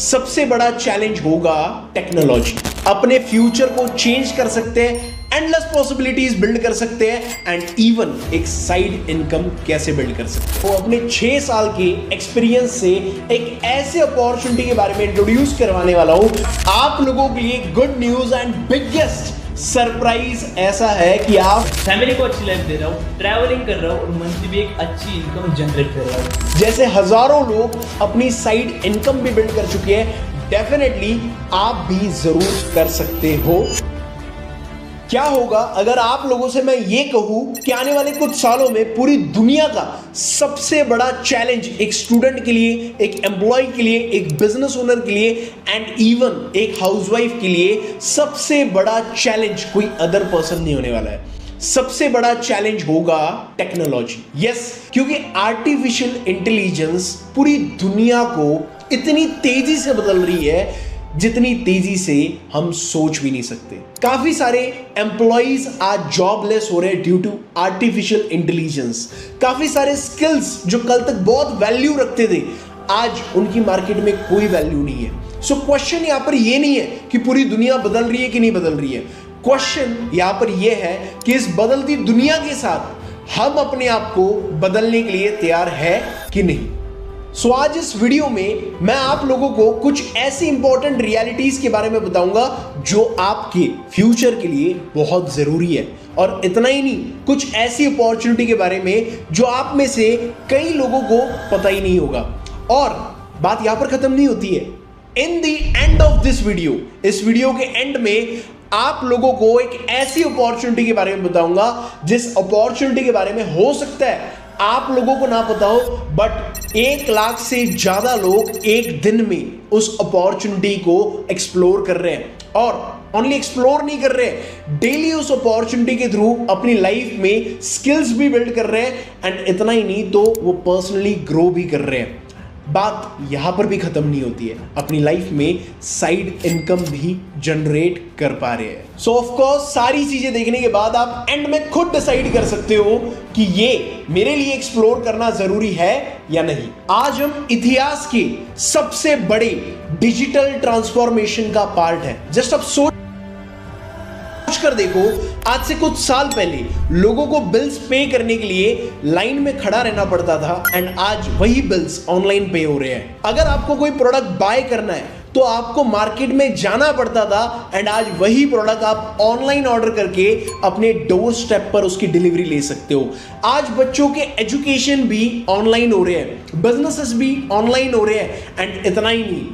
सबसे बड़ा चैलेंज होगा टेक्नोलॉजी। अपने फ्यूचर को चेंज कर सकते हैं, एंडलेस पॉसिबिलिटीज बिल्ड कर सकते हैं एंड इवन एक साइड इनकम कैसे बिल्ड कर सकते हैं। तो अपने 6 साल के एक्सपीरियंस से एक ऐसे अपॉर्चुनिटी के बारे में इंट्रोड्यूस करवाने वाला हूं आप लोगों के लिए। Good news and biggest surprise ऐसा है कि आप फैमिली को अच्छी लाइफ दे रहा हूँ, ट्रैवलिंग कर रहा हूँ और मंथली भी एक अच्छी इनकम जनरेट कर रहा हूँ। जैसे हजारों लोग अपनी साइड इनकम भी बिल्ड कर चुके हैं, डेफिनेटली आप भी जरूर कर सकते हो। क्या होगा अगर आप लोगों से मैं ये कहूं कि आने वाले कुछ सालों में पूरी दुनिया का सबसे बड़ा चैलेंज एक स्टूडेंट के लिए, एक एम्प्लॉय के लिए, एक बिजनेस ओनर के लिए एंड इवन एक हाउसवाइफ के लिए सबसे बड़ा चैलेंज कोई अदर पर्सन नहीं होने वाला है। सबसे बड़ा चैलेंज होगा टेक्नोलॉजी। यस, क्योंकि आर्टिफिशियल इंटेलिजेंस पूरी दुनिया को इतनी तेजी से बदल रही है जितनी तेजी से हम सोच भी नहीं सकते। काफी सारे एम्प्लॉइज आज जॉबलेस हो रहे हैं ड्यू टू आर्टिफिशियल इंटेलिजेंस। काफी सारे स्किल्स जो कल तक बहुत वैल्यू रखते थे आज उनकी मार्केट में कोई वैल्यू नहीं है। सो क्वेश्चन यहां पर यह नहीं है कि पूरी दुनिया बदल रही है कि नहीं बदल रही है। क्वेश्चन यहां पर यह है कि इस बदलती दुनिया के साथ हम अपने आप को बदलने के लिए तैयार है कि नहीं। सो आज इस वीडियो में मैं आप लोगों को कुछ ऐसी इंपॉर्टेंट रियलिटीज के बारे में बताऊंगा जो आपके फ्यूचर के लिए बहुत जरूरी है। और इतना ही नहीं, कुछ ऐसी अपॉर्चुनिटी के बारे में जो आप में से कई लोगों को पता ही नहीं होगा। और बात यहां पर खत्म नहीं होती है। In the end of this video, इस वीडियो के एंड में आप लोगों को एक ऐसी अपॉर्चुनिटी के बारे में बताऊंगा जिस अपॉर्चुनिटी के बारे में हो सकता है आप लोगों को ना पता हो, बट 1 लाख से ज्यादा लोग एक दिन में उस अपॉर्चुनिटी को एक्सप्लोर कर रहे हैं। और ओनली एक्सप्लोर नहीं कर रहे, डेली उस अपॉर्चुनिटी के थ्रू अपनी लाइफ में स्किल्स भी बिल्ड कर रहे हैं एंड इतना ही नहीं तो वो पर्सनली ग्रो भी कर रहे हैं। बात यहां पर भी खत्म नहीं होती है, अपनी लाइफ में साइड इनकम भी जनरेट कर पा रहे हैं। सो ऑफ कोर्स सारी चीजें देखने के बाद आप एंड में खुद डिसाइड कर सकते हो कि ये मेरे लिए एक्सप्लोर करना जरूरी है या नहीं। आज हम इतिहास के सबसे बड़े डिजिटल ट्रांसफॉर्मेशन का पार्ट है। जस्ट अब सोच कर देखो, आज से कुछ साल पहले लोगों को बिल्स पे करने के लिए लाइन में खड़ा रहना पड़ता था एंड आज वही बिल्स ऑनलाइन पे हो रहे हैं। अगर आपको कोई प्रोडक्ट बाय करना है तो आपको मार्केट में जाना पड़ता था एंड आज वही प्रोडक्ट आप ऑनलाइन ऑर्डर करके अपने डोर स्टेप पर उसकी डिलीवरी ले सकते हो। आज बच्चों के एजुकेशन भी ऑनलाइन हो रहे हैं, बिजनेसेस भी ऑनलाइन हो रहे हैं एंड इतना ही नहीं,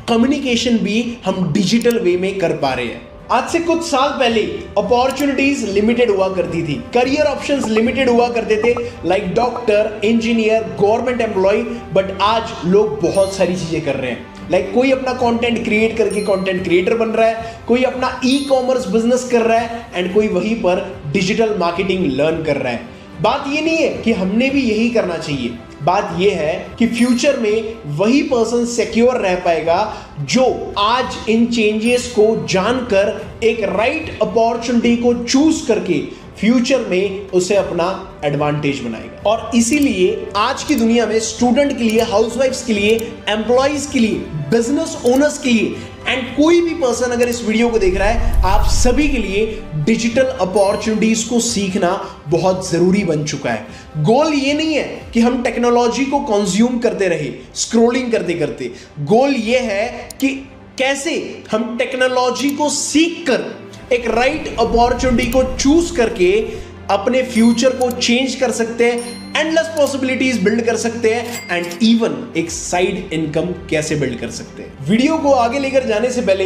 कम्युनिकेशन भी हम डिजिटल वे में कर पा रहे हैं। आज से कुछ साल पहले अपॉर्चुनिटीज लिमिटेड हुआ करती थी, करियर ऑप्शंस लिमिटेड हुआ करते थे, like doctor, engineer, government employ. But आज लोग बहुत सारी चीजें कर रहे हैं, लाइक कोई अपना कंटेंट क्रिएट करके कंटेंट क्रिएटर बन रहा है, कोई अपना ई कॉमर्स बिजनेस कर रहा है एंड कोई वहीं पर डिजिटल मार्केटिंग लर्न कर रहा है। बात ये नहीं है कि हमने भी यही करना चाहिए, बात यह है कि फ्यूचर में वही पर्सन सिक्योर रह पाएगा जो आज इन चेंजेस को जानकर एक राइट अपॉर्चुनिटी को चूज करके फ्यूचर में उसे अपना एडवांटेज बनाएगा। और इसीलिए आज की दुनिया में स्टूडेंट के लिए, हाउसवाइफ्स के लिए, एम्प्लॉइज के लिए, बिजनेस ओनर्स के लिए एंड कोई भी पर्सन अगर इस वीडियो को देख रहा है, आप सभी के लिए डिजिटल अपॉर्चुनिटीज को सीखना बहुत जरूरी बन चुका है। गोल ये नहीं है कि हम टेक्नोलॉजी को कंज्यूम करते रहे स्क्रॉलिंग करते करते। गोल ये है कि कैसे हम टेक्नोलॉजी को सीख कर एक राइट अपॉर्चुनिटी को चूज करके अपने फ्यूचर को चेंज कर सकते हैं, एंडलेस पॉसिबिलिटीज बिल्ड कर सकते हैं एंड इवन एक साइड इनकम कैसे बिल्ड कर सकते हैं। वीडियो को आगे लेकर जाने से पहले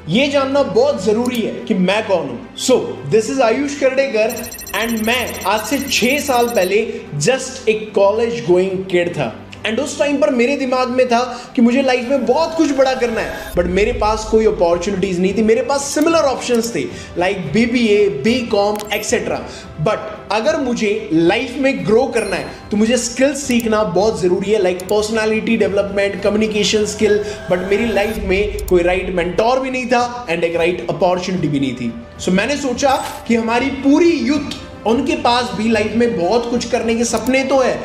यह जानना बहुत जरूरी है कि मैं कौन हूं। So this is Ayush Kardekar and मैं आज से 6 साल पहले जस्ट एक कॉलेज गोइंग किड था एंड उस टाइम पर मेरे दिमाग में था कि मुझे लाइफ में बहुत कुछ बड़ा करना है, बट मेरे पास कोई अपॉर्चुनिटीज नहीं थी। मेरे पास सिमिलर ऑप्शंस थे like BBA, BCom etcetera. But अगर मुझे लाइफ में ग्रो करना है तो मुझे स्किल्स सीखना बहुत जरूरी है, like personality development, communication skill. But मेरी लाइफ में कोई राइट मेंटोर भी नहीं था एंड एक राइट अपॉर्चुनिटी भी नहीं थी। सो मैंने सोचा कि हमारी पूरी यूथ, उनके पास भी लाइफ में बहुत कुछ करने के सपने तो है,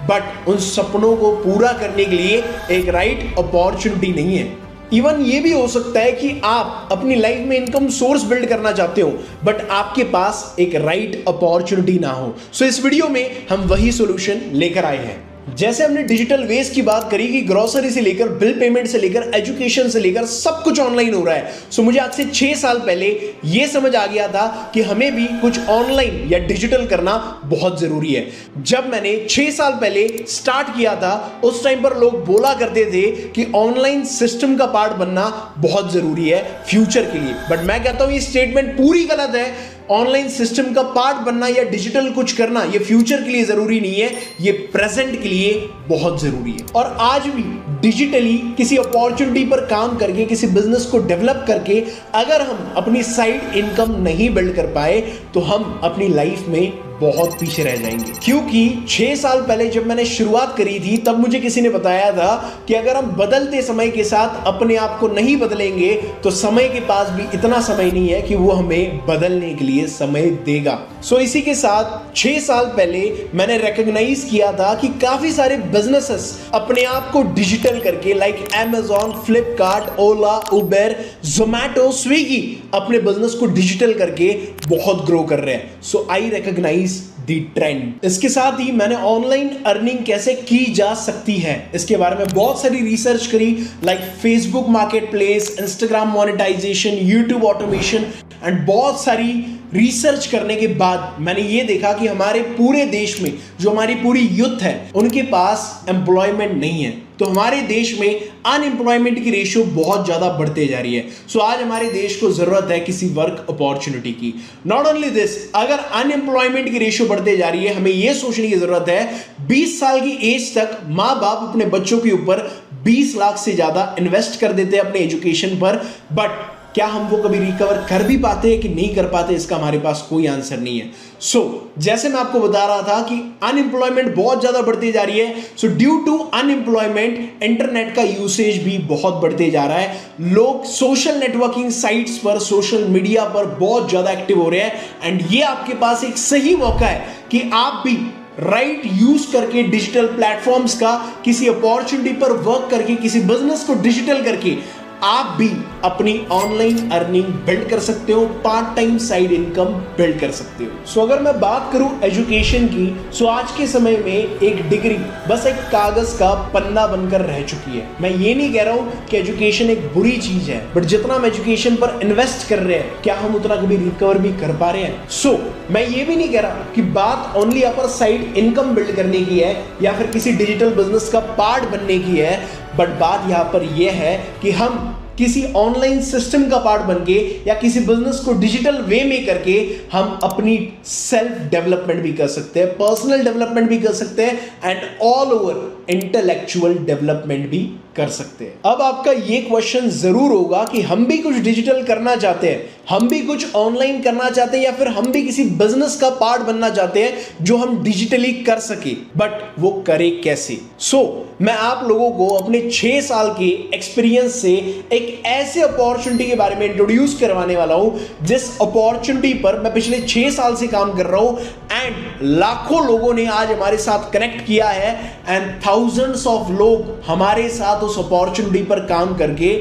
बट उन सपनों को पूरा करने के लिए एक राइट अपॉर्चुनिटी नहीं है। इवन ये भी हो सकता है कि आप अपनी लाइफ में इनकम सोर्स बिल्ड करना चाहते हो बट आपके पास एक राइट अपॉर्चुनिटी ना हो। सो इस वीडियो में हम वही सॉल्यूशन लेकर आए हैं। जैसे हमने डिजिटल वेस्ट की बात करी कि ग्रोसरी से लेकर बिल पेमेंट से लेकर एजुकेशन से लेकर सब कुछ ऑनलाइन हो रहा है। सो मुझे आज से 6 साल पहले यह समझ आ गया था कि हमें भी कुछ ऑनलाइन या डिजिटल करना बहुत जरूरी है। जब मैंने 6 साल पहले स्टार्ट किया था उस टाइम पर लोग बोला करते थे कि ऑनलाइन सिस्टम का पार्ट बनना बहुत जरूरी है फ्यूचर के लिए, बट मैं कहता हूं ये स्टेटमेंट पूरी गलत है। ऑनलाइन सिस्टम का पार्ट बनना या डिजिटल कुछ करना ये फ्यूचर के लिए जरूरी नहीं है, ये प्रेजेंट के लिए बहुत जरूरी है। और आज भी डिजिटली किसी अपॉर्चुनिटी पर काम करके किसी बिजनेस को डेवलप करके अगर हम अपनी साइड इनकम नहीं बिल्ड कर पाए तो हम अपनी लाइफ में बहुत पीछे रह जाएंगे। क्योंकि 6 साल पहले जब मैंने शुरुआत करी थी तब मुझे किसी ने बताया था कि अगर हम बदलते समय के साथ अपने आप को नहीं बदलेंगे तो समय के पास भी इतना समय नहीं है कि वो हमें बदलने के लिए समय देगा। सो इसी के साथ 6 साल पहले मैंने रिकॉग्नाइज किया था कि काफी सारे बिजनेसेस अपने आप को डिजिटल करके लाइक Amazon, फ्लिपकार्ट, ओला, उबेर, जोमैटो, स्विगी अपने बिजनेस को डिजिटल करके बहुत ग्रो कर रहे हैं। सो आई रिकॉग्नाइज द ट्रेंड। इसके साथ ही मैंने ऑनलाइन अर्निंग कैसे की जा सकती है इसके बारे में बहुत सारी रिसर्च करी, like Facebook marketplace, Instagram monetization, YouTube automation and बहुत सारी रिसर्च करने के बाद मैंने ये देखा कि हमारे पूरे देश में जो हमारी पूरी यूथ है उनके पास एम्प्लॉयमेंट नहीं है। तो हमारे देश में अनएम्प्लॉयमेंट की रेशियो बहुत ज्यादा बढ़ते जा रही है। सो आज हमारे देश को जरूरत है किसी वर्क अपॉर्चुनिटी की। नॉट ओनली दिस, अगर अनएम्प्लॉयमेंट की रेशियो बढ़ते जा रही है हमें यह सोचने की जरूरत है 20 साल की एज तक माँ बाप अपने बच्चों के ऊपर 20 लाख से ज्यादा इन्वेस्ट कर देते हैं अपने एजुकेशन पर, बट क्या हम वो कभी रिकवर कर भी पाते हैं कि नहीं कर पाते, इसका हमारे पास कोई आंसर नहीं है। जैसे मैं आपको बता रहा था कि अनएम्प्लॉयमेंट बहुत ज्यादा बढ़ती जा रही है। ड्यू टू अनएम्प्लॉयमेंट इंटरनेट का यूसेज भी बहुत बढ़ते जा रहा है। लोग सोशल नेटवर्किंग साइट्स पर, सोशल मीडिया पर बहुत ज्यादा एक्टिव हो रहे हैं एंड ये आपके पास एक सही मौका है कि आप भी राइट यूज करके डिजिटल प्लेटफॉर्म्स का किसी अपॉर्चुनिटी पर वर्क करके किसी बिजनेस को डिजिटल करके आप भी अपनी ऑनलाइन अर्निंग बिल्ड कर सकते हो, part time side income build कर सकते हो। सो अगर मैं बात करूं एजुकेशन की, सो आज के समय में एक डिग्री बस एक कागज का पन्ना बनकर रह चुकी है। मैं ये नहीं कह रहा हूं कि एजुकेशन एक बुरी चीज है, बट जितना हम एजुकेशन पर इन्वेस्ट कर रहे हैं क्या हम उतना कभी रिकवर भी कर पा रहे हैं? सो मैं ये भी नहीं कह रहा कि बात only upper side income build करने की है या फिर किसी डिजिटल बिजनेस का पार्ट बनने की है, बट बात यहां पर यह है कि हम किसी ऑनलाइन सिस्टम का पार्ट बन के या किसी बिजनेस को डिजिटल वे में करके हम अपनी सेल्फ डेवलपमेंट भी कर सकते हैं, पर्सनल डेवलपमेंट भी कर सकते हैं and all over intellectual development भी कर सकते हैं। अब आपका ये क्वेश्चन जरूर होगा कि हम भी कुछ डिजिटल करना चाहते हैं, हम भी कुछ ऑनलाइन करना चाहते हैं या फिर हम भी किसी बिजनेस का पार्ट बनना चाहते हैं जो हम डिजिटली कर सके, बट वो करे कैसे? मैं आप लोगों को अपने 6 साल के एक्सपीरियंस से एक ऐसे अपॉर्चुनिटी के बारे में इंट्रोड्यूस करवाने वाला हूं जिस अपॉर्चुनिटी पर मैं पिछले 6 साल से काम कर रहा हूं एंड लाखों लोगों ने आज हमारे साथ कनेक्ट किया है एंड थाउजेंड्स ऑफ लोग हमारे साथ उस अपॉर्चुनिटी पर काम करके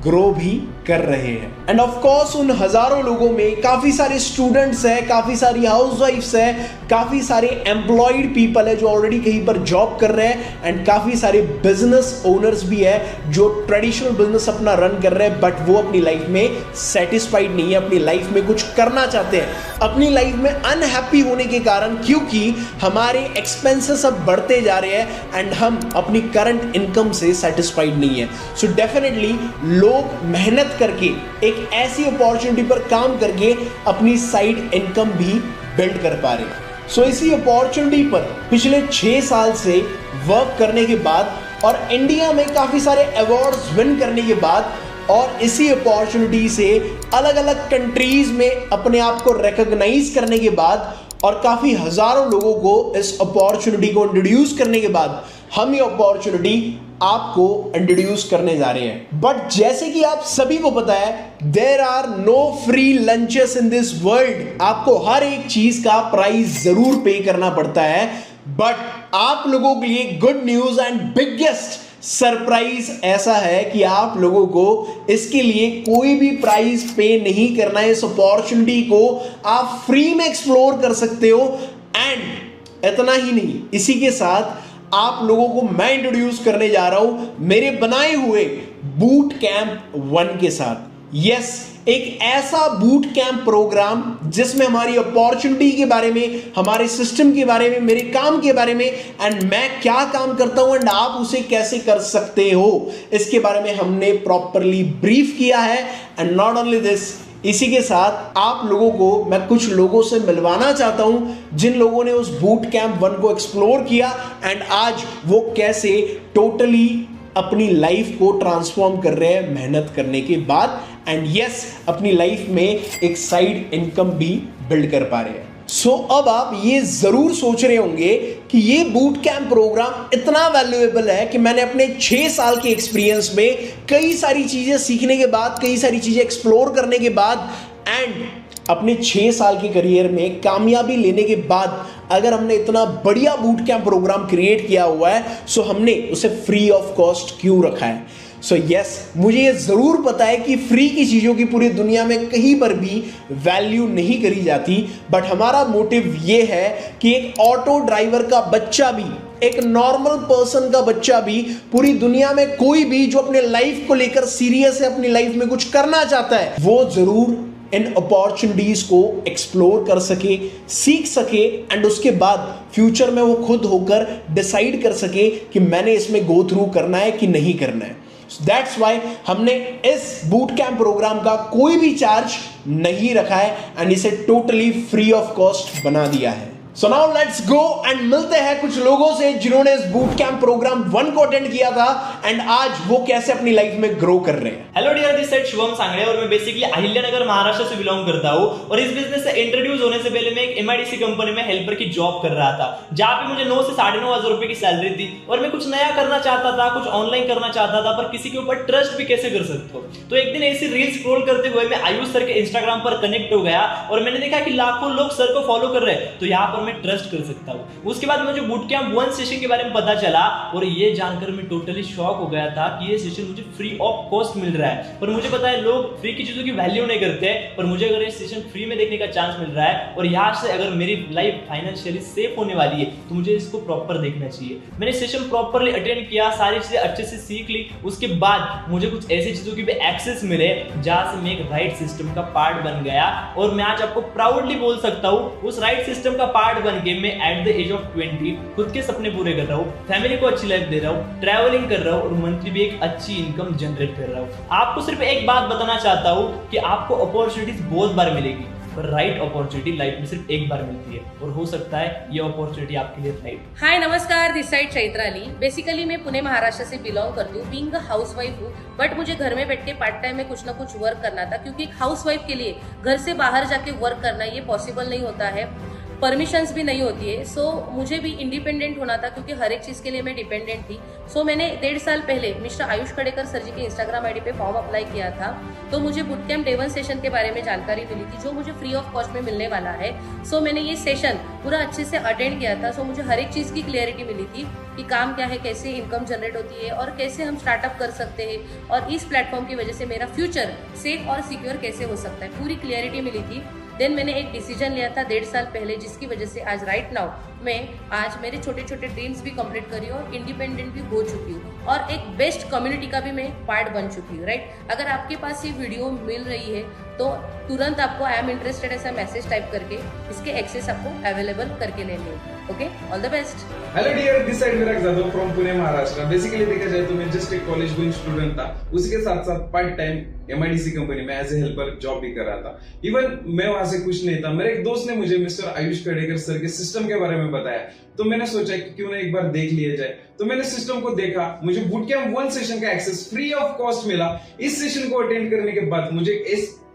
ग्रो भी कर रहे हैं। एंड ऑफ कोर्स उन हजारों लोगों में काफी सारे स्टूडेंट्स हैं, काफी सारी हाउसवाइफ्स हैं, काफी सारे एम्प्लॉयड पीपल है जो ऑलरेडी कहीं पर जॉब कर रहे हैं एंड काफी सारे बिजनेस ओनर्स भी है जो ट्रेडिशनल बिजनेस अपना रन कर रहे हैं बट वो अपनी लाइफ में सेटिस्फाइड नहीं है, अपनी लाइफ में कुछ करना चाहते हैं, अपनी लाइफ में अनहैप्पी होने के कारण, क्योंकि हमारे एक्सपेंसेस अब बढ़ते जा रहे हैं एंड हम अपनी करंट इनकम से सेटिस्फाइड नहीं है। सो डेफिनेटली लोग मेहनत करके एक ऐसी अपॉर्चुनिटी पर काम करके अपनी साइड इनकम भी बिल्ड कर पा रहे हैं। सो इसी अपॉर्चुनिटी पर पिछले 6 साल से वर्क करने के बाद और इंडिया में काफी सारे अवार्ड्स विन करने के बाद और इसी अपॉर्चुनिटी से अलग अलग कंट्रीज में अपने आप को रिकॉग्नाइज करने के बाद और काफी हजारों लोगों को इस अपॉर्चुनिटी को इंट्रोड्यूस करने के बाद हम ये अपॉर्चुनिटी आपको इंट्रोड्यूस करने जा रहे हैं। बट जैसे कि आप सभी को पता है, there are no free lunches in this world. आपको हर एक चीज का प्राइस जरूर पे करना पड़ता है, बट आप लोगों के लिए good news and biggest surprise ऐसा है कि आप लोगों को इसके लिए कोई भी प्राइस पे नहीं करना है। इस अपॉर्चुनिटी को आप फ्री में एक्सप्लोर कर सकते हो। एंड इतना ही नहीं, इसी के साथ आप लोगों को मैं इंट्रोड्यूस करने जा रहा हूं मेरे बनाए हुए बूट कैंप 1 के साथ। यस, एक ऐसा बूट कैंप प्रोग्राम जिसमें हमारी अपॉर्चुनिटी के बारे में, हमारे सिस्टम के बारे में, मेरे काम के बारे में एंड मैं क्या काम करता हूं एंड आप उसे कैसे कर सकते हो, इसके बारे में हमने प्रॉपरली ब्रीफ किया है। एंड नॉट ओनली दिस, इसी के साथ आप लोगों को मैं कुछ लोगों से मिलवाना चाहता हूं जिन लोगों ने उस बूट कैंप 1 को एक्सप्लोर किया एंड आज वो कैसे टोटली अपनी लाइफ को ट्रांसफॉर्म कर रहे हैं मेहनत करने के बाद। एंड यस, अपनी लाइफ में एक साइड इनकम भी बिल्ड कर पा रहे हैं। सो अब आप ये जरूर सोच रहे होंगे कि ये बूट कैंप प्रोग्राम इतना वैल्यूएबल है कि मैंने अपने 6 साल के एक्सपीरियंस में कई सारी चीजें सीखने के बाद, कई सारी चीजें एक्सप्लोर करने के बाद एंड अपने 6 साल के करियर में कामयाबी लेने के बाद अगर हमने इतना बढ़िया बूट कैंप प्रोग्राम क्रिएट किया हुआ है, सो हमने उसे फ्री ऑफ कॉस्ट क्यों रखा है। सो यस, मुझे ये जरूर पता है कि फ्री की चीजों की पूरी दुनिया में कहीं पर भी वैल्यू नहीं करी जाती, बट हमारा मोटिव ये है कि एक ऑटो ड्राइवर का बच्चा भी, एक नॉर्मल पर्सन का बच्चा भी, पूरी दुनिया में कोई भी जो अपने लाइफ को लेकर सीरियस है, अपनी लाइफ में कुछ करना चाहता है, वो जरूर इन अपॉर्चुनिटीज को एक्सप्लोर कर सके, सीख सके एंड उसके बाद फ्यूचर में वो खुद होकर डिसाइड कर सके कि मैंने इसमें गो थ्रू करना है कि नहीं करना है। दैट्स वाई हमने इस बूट कैंप प्रोग्राम का कोई भी चार्ज नहीं रखा है एंड इसे टोटली फ्री ऑफ कॉस्ट बना दिया है। So now let's go and मिलते हैं कुछ लोगों से जिन्होंने इस बूट कैंप प्रोग्राम 1 को अटेंड किया था एंड आज वो कैसे अपनी लाइफ में ग्रो कर रहे हैं। Hello dear, this is Shubham Sangade और मैं बेसिकली अहिल्यानगर महाराष्ट्र से बिलोंग करता हूं और इस बिजनेस से इंट्रोड्यूस होने से पहले मैं एक एमआईडीसी कंपनी में हेल्पर की जॉब कर रहा था, जहां पे मुझे 9 से 9,500 रुपए की सैलरी थी और मैं कुछ नया करना चाहता था, कुछ ऑनलाइन करना चाहता था, पर किसी के ऊपर ट्रस्ट भी कैसे कर सकते हो। तो एक दिन ऐसी रील स्क्रॉल करते हुए मैं आयुष सर के इंस्टाग्राम पर कनेक्ट हो गया और मैंने देखा कि लाखों लोग सर को फॉलो कर रहे हैं, तो यहाँ पर मैं ट्रस्ट कर सकता। उसके बाद मुझे बूट कैंप 1 सेशन के बारे में पता चला और ये जानकर मैं टोटली शॉक हो गया था कि ये सेशन मुझे फ्री ऑफ कॉस्ट मिल रहा है। पर मुझे पता है लोग फ्री की चीजों की वैल्यू नहीं करते, पर मुझे अगर ये सेशन फ्री में देखने का चांस मिल रहा है और यहाँ से अगर मेरी लाइफ फाइनेंशियली सेफ होने वाली है तो मुझे इसको प्रॉपर देखना चाहिए। मैंने सेशन प्रॉपरली अटेंड किया, सारी चीजें अच्छे से सीख ली। उसके बाद मुझे कुछ ऐसी चीजों की भी एक्सेस मिले जहां से मैं एक राइट सिस्टम का पार्ट बन गया और मैं आज आपको प्राउडली बोल सकता हूँ उस राइट सिस्टम का पार्ट बन के मैं एट द एज ऑफ 20 खुद के सपने पूरे कर रहा हूँ, फैमिली को अच्छी लाइफ दे रहा हूँ, ट्रैवलिंग कर रहा हूँ और मंथली भी एक अच्छी इनकम जनरेट कर रहा हूँ। आपको सिर्फ एक बात बताना चाहता हूँ कि आपको अपॉर्चुनिटीज बहुत बार मिलेगी, पर राइट अपॉर्चुनिटी लाइफ में सिर्फ एक बार मिलती है और हो सकता है ये अपॉर्चुनिटी आपके लिए राइट। हाय नमस्कार, दिस साइड चैत्राली। बेसिकली मैं पुणे महाराष्ट्र से बिलोंग करती हूँ, बीइंग अ हाउसवाइफ हूँ, बट मुझे घर में बैठ के पार्ट टाइम में कुछ ना कुछ वर्क करना था क्योंकि एक हाउसवाइफ के लिए घर से बाहर जाके वर्क करना ये पॉसिबल नहीं होता है, परमिशंस भी नहीं होती है। सो मुझे भी इंडिपेंडेंट होना था क्योंकि हर एक चीज़ के लिए मैं डिपेंडेंट थी। सो मैंने 1.5 साल पहले मिस्टर आयुष खड़ेकर सर जी के इंस्टाग्राम आईडी पे फॉर्म अप्लाई किया था, तो मुझे बूट कैंप डे 1 सेशन के बारे में जानकारी मिली थी जो मुझे फ्री ऑफ कॉस्ट में मिलने वाला है। सो मैंने ये सेशन पूरा अच्छे से अटेंड किया था। सो मुझे हर एक चीज़ की क्लियरिटी मिली थी कि काम क्या है, कैसे इनकम जनरेट होती है और कैसे हम स्टार्टअप कर सकते हैं और इस प्लेटफॉर्म की वजह से मेरा फ्यूचर सेफ और सिक्योर कैसे हो सकता है, पूरी क्लियरिटी मिली थी। देन मैंने एक डिसीजन लिया था 1.5 साल पहले, जिसकी वजह से आज राइट नाउ मैं आज मेरे छोटे छोटे ड्रीम्स भी कंप्लीट करी और इंडिपेंडेंट भी हो चुकी हूँ और एक बेस्ट कम्युनिटी का भी मैं पार्ट बन चुकी हूँ। राइट, अगर आपके पास ये वीडियो मिल रही है तो तुरंत आपको आई एम इंटरेस्टेड ऐसा मैसेज टाइप करके इसके एक्सेस आपको अवेलेबल करके लेने हैं। Okay, all the best. Hello dear, this side मेरा जादव फ्रॉम पुणे महाराष्ट्र। बेसिकली देखा जाए तो मैं जस्ट एक कॉलेज गोइंग स्टूडेंट था, उसी के साथ साथ पार्ट टाइम एमआईडीसी कंपनी में एज ए हेल्पर जॉब भी कर रहा था। इवन मैं वहां से कुछ नहीं था, मेरे एक दोस्त ने मुझे मिस्टर आयुष खड़ेकर सर के सिस्टम के बारे में बताया, तो मैंने सोचा कि क्यों ना एक बार देख लिया जाए। तो मैंने सिस्टम को देखा, मुझे बूट कैंप 1 सेशन का एक्सेस फ्री ऑफ कॉस्ट मिला। इस सेशन को अटेंड करने के बाद मुझे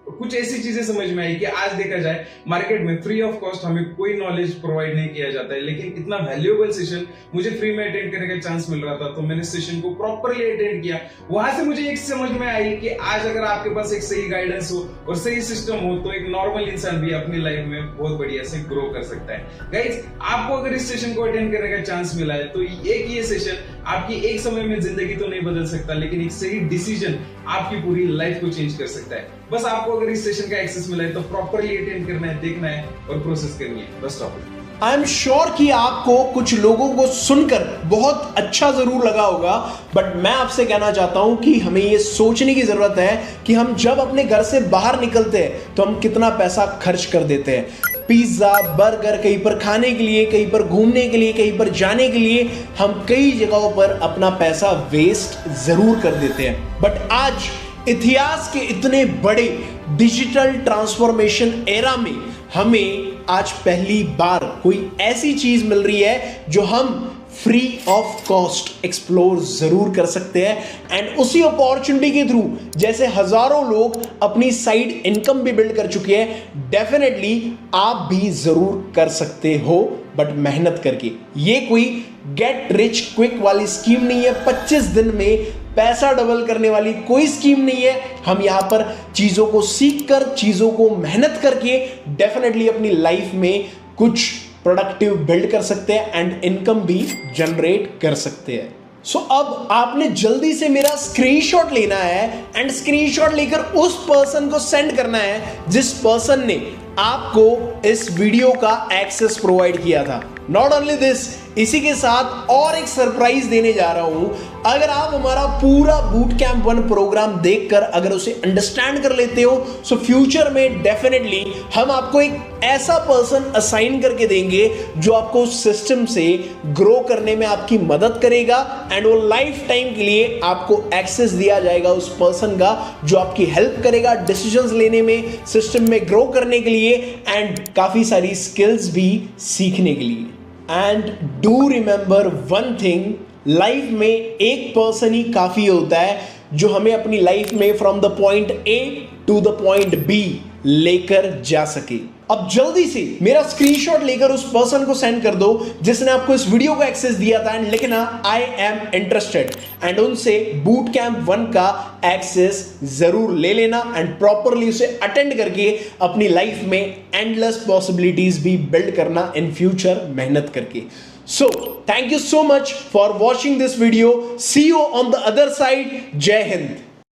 कुछ ऐसी चीजें समझ में आई कि आज देखा जाए मार्केट में फ्री ऑफ कॉस्ट हमें कोई नॉलेज प्रोवाइड नहीं किया जाता है, लेकिन इतना वैल्यूएबल सेशन मुझे फ्री में अटेंड करने का चांस मिल रहा था, तो मैंने सेशन को प्रॉपरली अटेंड किया। वहां से मुझे एक समझ में आई कि आज अगर आपके पास एक सही गाइडेंस हो और सही सिस्टम हो तो एक नॉर्मल इंसान भी अपनी लाइफ में बहुत बढ़िया से ग्रो कर सकता है। गाइज, आपको अगर इस सेशन को अटेंड करने का चांस मिला है तो एक ये सेशन आपकी एक समय में जिंदगी तो नहीं बदल सकता, लेकिन एक सही डिसीजन आपकी पूरी लाइफ को चेंज कर सकता है। बस आपको अगर इस सेशन का एक्सेस मिला है तो प्रॉपरली अटेंड करना है, देखना है और प्रोसेस करनी है। Bus stop it. I am sure कि आपको कुछ लोगों को सुनकर बहुत अच्छा जरूर लगा होगा, बट मैं आपसे कहना चाहता हूं कि हमें यह सोचने की जरूरत है कि हम जब अपने घर से बाहर निकलते हैं तो हम कितना पैसा खर्च कर देते हैं। पिज्जा, बर्गर, कहीं पर खाने के लिए, कहीं पर घूमने के लिए, कहीं पर जाने के लिए हम कई जगहों पर अपना पैसा वेस्ट जरूर कर देते हैं। बट आज इतिहास के इतने बड़े डिजिटल ट्रांसफॉर्मेशन एरा में हमें आज पहली बार कोई ऐसी चीज मिल रही है जो हम फ्री ऑफ कॉस्ट एक्सप्लोर जरूर कर सकते हैं। एंड उसी अपॉर्चुनिटी के थ्रू जैसे हजारों लोग अपनी साइड इनकम भी बिल्ड कर चुके हैं, डेफिनेटली आप भी जरूर कर सकते हो, बट मेहनत करके। ये कोई गेट रिच क्विक वाली स्कीम नहीं है, 25 दिन में पैसा डबल करने वाली कोई स्कीम नहीं है। हम यहां पर चीजों को सीख कर, चीजों को मेहनत करके डेफिनेटली अपनी लाइफ में कुछ प्रोडक्टिव बिल्ड कर सकते हैं एंड इनकम भी जनरेट कर सकते हैं। सो अब आपने जल्दी से मेरा स्क्रीनशॉट लेना है एंड स्क्रीनशॉट लेकर उस पर्सन को सेंड करना है जिस पर्सन ने आपको इस वीडियो का एक्सेस प्रोवाइड किया था। नॉट ओनली दिस, इसी के साथ और एक सरप्राइज देने जा रहा हूं। अगर आप हमारा पूरा बूट कैंप 1 प्रोग्राम देखकर अगर उसे अंडरस्टैंड कर लेते हो, सो फ्यूचर में डेफिनेटली हम आपको एक ऐसा पर्सन असाइन करके देंगे जो आपको सिस्टम से ग्रो करने में आपकी मदद करेगा एंड वो लाइफ टाइम के लिए आपको एक्सेस दिया जाएगा उस पर्सन का जो आपकी हेल्प करेगा डिसीजंस लेने में, सिस्टम में ग्रो करने के लिए एंड काफी सारी स्किल्स भी सीखने के लिए। And do remember one thing, life में एक पर्सन ही काफी होता है जो हमें अपनी लाइफ में from the point A to the point B लेकर जा सके। अब जल्दी से मेरा स्क्रीनशॉट लेकर उस पर्सन को सेंड कर दो जिसने आपको इस वीडियो को एक्सेस दिया था एंड लिखना आई एम इंटरेस्टेड एंड उनसे बूट कैंप 1 का एक्सेस जरूर ले लेना एंड प्रॉपरली उसे अटेंड करके अपनी लाइफ में एंडलेस पॉसिबिलिटीज भी बिल्ड करना इन फ्यूचर मेहनत करके। So thank you so much for watching this video. See you on the other side. जय हिंद।